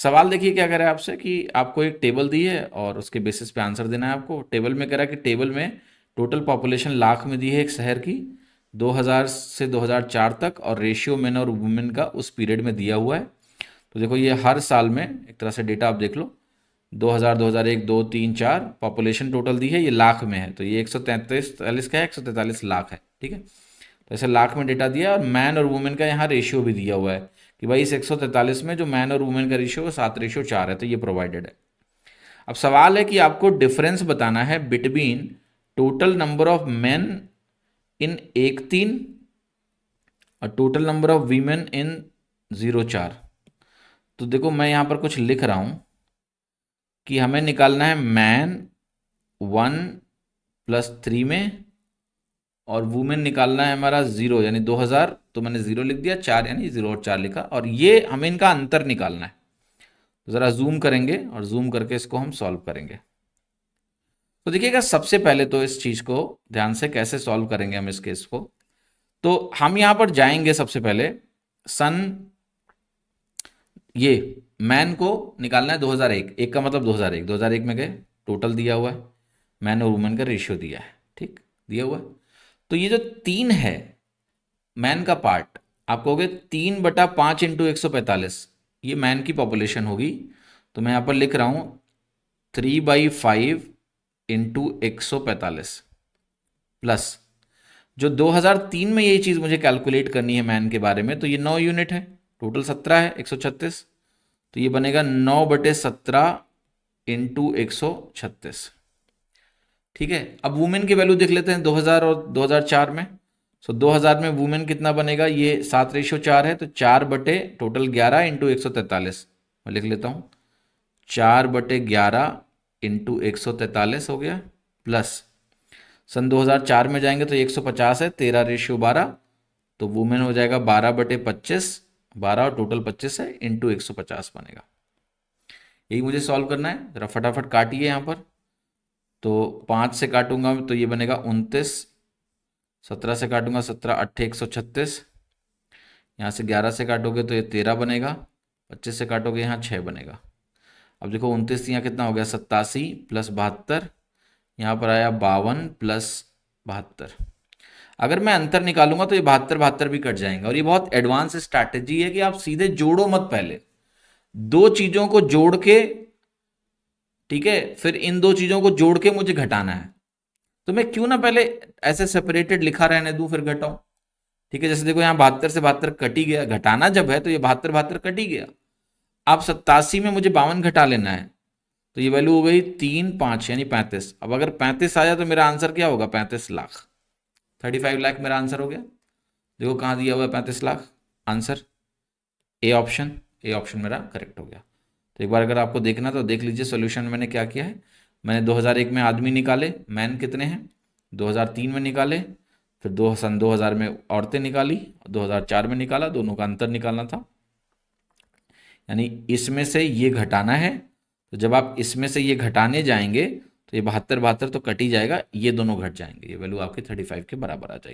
सवाल देखिए क्या कह रहा है आपसे कि आपको एक टेबल दी है और उसके बेसिस पे आंसर देना है आपको। टेबल में कह रहा है कि टेबल में टोटल पॉपुलेशन लाख में दी है एक शहर की 2000 से 2004 तक, और रेशियो मेन और वुमेन का उस पीरियड में दिया हुआ है। तो देखो ये हर साल में एक तरह से डेटा आप देख लो, 2000, 2001, 2, 3, 4 पॉपुलेशन टोटल दी है, ये लाख में है, तो ये 143 का है, 143 लाख है, ठीक है। तो ऐसे लाख में डेटा दिया है, और मैन और वुमेन का यहाँ रेशियो भी दिया हुआ है कि भाई इस 143 में जो मैन और वुमेन का रेशियो है 7:4 है, तो ये प्रोवाइडेड है। अब सवाल है कि आपको डिफरेंस बताना है between total number of men in 1-3 और total number of women in 0-4। तो देखो मैं यहाँ पर कुछ लिख रहा हूँ कि हमें निकालना है मैन 1+3 में, और वुमेन निकालना है हमारा 0 यानी 2000, तो मैंने 0 लिख दिया, 4 यानी 0 और 4 लिखा, और ये हमें इनका अंतर निकालना है। तो ज़रा जूम करेंगे और जूम करके इसको हम सॉल्व करेंगे। तो देखिएगा सबसे पहले तो इस चीज़ को ध्यान से कैसे सॉल्व करेंगे हम इस केस को। तो हम यहाँ पर जाएंगे सबसे पहले सन, ये मैन को निकालना है 2001, एक का मतलब 2001, 2001 में गए, टोटल दिया हुआ है, मैन और वुमेन का रेशियो दिया है, ठीक, दिया हुआ है। तो ये जो 3 है मैन का पार्ट, आप कहोगे 3/5 इंटू 145, ये मैन की पॉपुलेशन होगी। तो मैं यहाँ पर लिख रहा हूँ 3/5 इंटू 145 प्लस जो 2003 में यही चीज़ मुझे कैलकुलेट करनी है मैन के बारे में, तो ये 9 यूनिट है, टोटल 17 है, 136, तो ये बनेगा 9/17 इंटू 136, ठीक है। अब वुमेन की वैल्यू देख लेते हैं 2000 और 2004 में। सो 2000 में वुमेन कितना बनेगा, ये 7:4 है, तो 4 बटे टोटल 11 इंटू 143, मैं लिख लेता हूँ 4/11 इंटू 143 हो गया, प्लस सन 2004 में जाएंगे तो 150 है, 13:12, तो वुमेन हो जाएगा 12/25, 12 और टोटल 25 है, इंटू 150 बनेगा। यही मुझे सॉल्व करना है, ज़रा फटाफट काटिए यहाँ पर। तो 5 से काटूंगा तो ये बनेगा 29, 17 से काटूंगा 17 8 136, यहाँ से 11 से काटोगे तो ये 13 बनेगा, 25 से काटोगे यहाँ 6 बनेगा। अब देखो 29 यहाँ कितना हो गया, 87 प्लस 72, यहाँ पर आया 52 प्लस 72। अगर मैं अंतर निकालूंगा तो ये 72 72 भी कट जाएंगे, और ये बहुत एडवांस स्ट्रैटेजी है कि आप सीधे जोड़ो मत, पहले दो चीजों को जोड़ के, ठीक है, फिर इन दो चीजों को जोड़ के मुझे घटाना है। तो मैं क्यों ना पहले ऐसे सेपरेटेड लिखा रहने दूं फिर घटाऊं, ठीक है। जैसे देखो यहाँ 72 से 72 कट ही गया, घटाना जब है तो ये 72 72 कट ही गया। अब 87 में मुझे 52 घटा लेना है, तो ये वैल्यू हो गई 3 5 यानी 35। अब अगर 35 आया तो मेरा आंसर क्या होगा, 35 लाख, 35 लाख मेरा आंसर हो गया। देखो कहाँ दिया हुआ है 35 lakh, answer A option, A option मेरा करेक्ट हो गया। तो एक बार अगर आपको देखना तो देख लीजिए सोल्यूशन मैंने क्या किया है। मैंने 2001 में आदमी निकाले, मैन कितने हैं, 2003 में निकाले, फिर सन 2000 में औरतें निकाली, 2004 में निकाला, दोनों का अंतर निकालना था। यानी इसमें से ये घटाना है, तो जब आप इसमें से ये घटाने जाएंगे तो ये 72 72 तो कट ही जाएगा, ये दोनों घट जाएंगे, ये वैल्यू आपकी 35 के बराबर आ जाएगी।